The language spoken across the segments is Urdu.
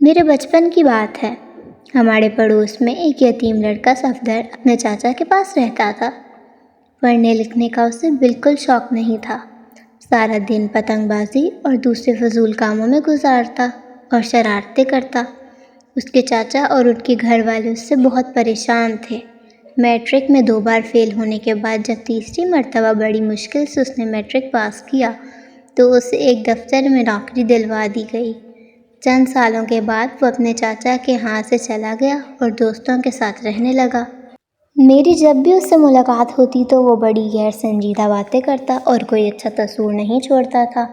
میرے بچپن کی بات ہے۔ ہمارے پڑوس میں ایک یتیم لڑکا صفدر اپنے چاچا کے پاس رہتا تھا۔ پڑھنے لکھنے کا اسے بالکل شوق نہیں تھا۔ سارا دن پتنگ بازی اور دوسرے فضول کاموں میں گزارتا اور شرارتیں کرتا۔ اس کے چاچا اور ان کے گھر والے اس سے بہت پریشان تھے۔ میٹرک میں 2 بار فیل ہونے کے بعد جب تیسری مرتبہ بڑی مشکل سے اس نے میٹرک پاس کیا تو اسے ایک دفتر میں نوکری دلوا دی گئی۔ چند سالوں کے بعد وہ اپنے چاچا کے ہاں سے چلا گیا اور دوستوں کے ساتھ رہنے لگا۔ میری جب بھی اس سے ملاقات ہوتی تو وہ بڑی غیر سنجیدہ باتیں کرتا اور کوئی اچھا تصور نہیں چھوڑتا تھا۔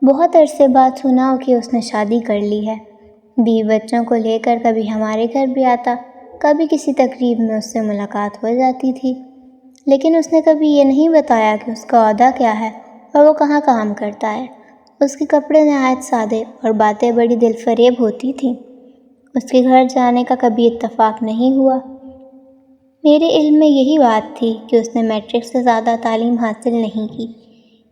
بہت عرصے بعد سنا کہ اس نے شادی کر لی ہے۔ بیوی بچوں کو لے کر کبھی ہمارے گھر بھی آتا، کبھی کسی تقریب میں اس سے ملاقات ہو جاتی تھی، لیکن اس نے کبھی یہ نہیں بتایا کہ اس کا عہدہ کیا ہے اور وہ کہاں کام کرتا ہے۔ اس کے کپڑے نہایت سادے اور باتیں بڑی دل فریب ہوتی تھیں۔ اس کے گھر جانے کا کبھی اتفاق نہیں ہوا۔ میرے علم میں یہی بات تھی کہ اس نے میٹرک سے زیادہ تعلیم حاصل نہیں کی،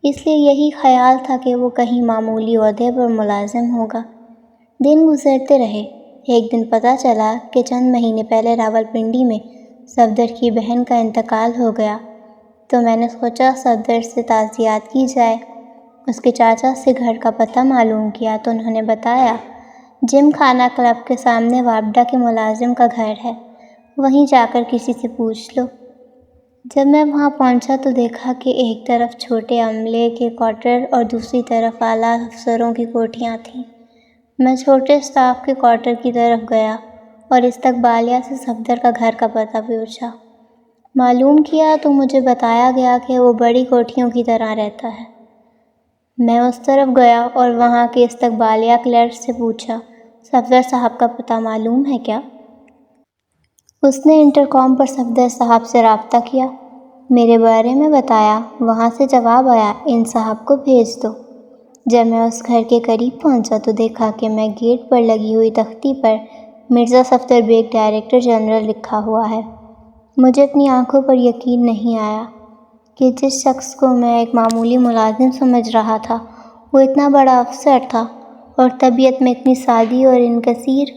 اس لیے یہی خیال تھا کہ وہ کہیں معمولی عہدے پر ملازم ہوگا۔ دن گزرتے رہے۔ ایک دن پتہ چلا کہ چند مہینے پہلے راولپنڈی میں صفدر کی بہن کا انتقال ہو گیا، تو میں نے سوچا صفدر سے تعزیت کی جائے۔ اس کے چاچا سے گھر کا پتہ معلوم کیا تو انہوں نے بتایا جم خانہ کلب کے سامنے وابڈا کے ملازم کا گھر ہے، وہیں جا کر کسی سے پوچھ لو۔ جب میں وہاں پہنچا تو دیکھا کہ ایک طرف چھوٹے عملے کے کوارٹر اور دوسری طرف اعلیٰ افسروں کی کوٹھیاں تھیں۔ میں چھوٹے اسٹاف کے کوارٹر کی طرف گیا اور استقبالیہ سے صفدر کا گھر کا پتہ پوچھا۔ معلوم کیا تو مجھے بتایا گیا کہ وہ بڑی کوٹھیوں کی طرح رہتا ہے۔ میں اس طرف گیا اور وہاں کے استقبالیہ کلرک سے پوچھا، صفدر صاحب کا پتہ معلوم ہے کیا؟ اس نے انٹرکام پر صفدر صاحب سے رابطہ کیا، میرے بارے میں بتایا۔ وہاں سے جواب آیا، ان صاحب کو بھیج دو۔ جب میں اس گھر کے قریب پہنچا تو دیکھا کہ میں گیٹ پر لگی ہوئی تختی پر مرزا صفدر بیگ ڈائریکٹر جنرل لکھا ہوا ہے۔ مجھے اپنی آنکھوں پر یقین نہیں آیا کہ جس شخص کو میں ایک معمولی ملازم سمجھ رہا تھا وہ اتنا بڑا افسر تھا اور طبیعت میں اتنی سادی اور انکسیر۔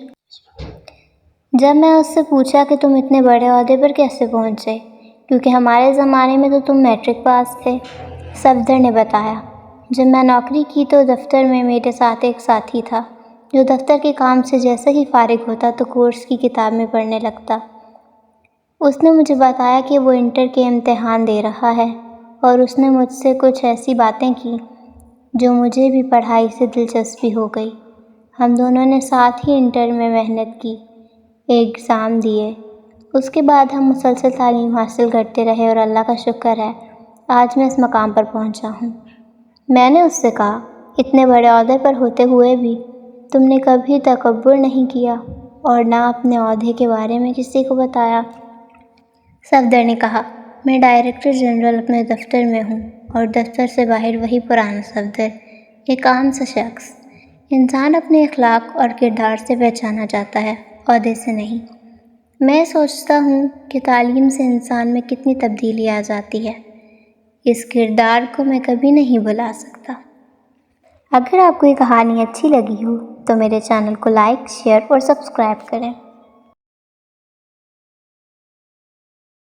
جب میں اس سے پوچھا کہ تم اتنے بڑے عہدے پر کیسے پہنچے، کیونکہ ہمارے زمانے میں تو تم میٹرک پاس تھے، صفدر نے بتایا، جب میں نوکری کی تو دفتر میں میرے ساتھ ایک ساتھی تھا جو دفتر کے کام سے جیسے ہی فارغ ہوتا تو کورس کی کتاب میں پڑھنے لگتا۔ اس نے مجھے بتایا کہ وہ انٹر کے امتحان دے رہا ہے اور اس نے مجھ سے کچھ ایسی باتیں کی جو مجھے بھی پڑھائی سے دلچسپی ہو گئی۔ ہم دونوں نے ساتھ ہی انٹر میں محنت کی، ایگزام دیے۔ اس کے بعد ہم مسلسل تعلیم حاصل کرتے رہے اور اللہ کا شکر ہے آج میں اس مقام پر پہنچا ہوں۔ میں نے اس سے کہا، اتنے بڑے عہدے پر ہوتے ہوئے بھی تم نے کبھی تکبر نہیں کیا اور نہ اپنے عہدے کے بارے میں کسی کو بتایا۔ صفدر نے کہا، میں ڈائریکٹر جنرل اپنے دفتر میں ہوں اور دفتر سے باہر وہی پرانا صفدر، ایک عام سا شخص۔ انسان اپنے اخلاق اور کردار سے پہچانا جاتا ہے، عہدے سے نہیں۔ میں سوچتا ہوں کہ تعلیم سے انسان میں کتنی تبدیلی آ جاتی ہے، اس کردار کو میں کبھی نہیں بھلا سکتا۔ اگر آپ کو یہ کہانی اچھی لگی ہو تو میرے چینل کو لائک، شیئر اور سبسکرائب کریں۔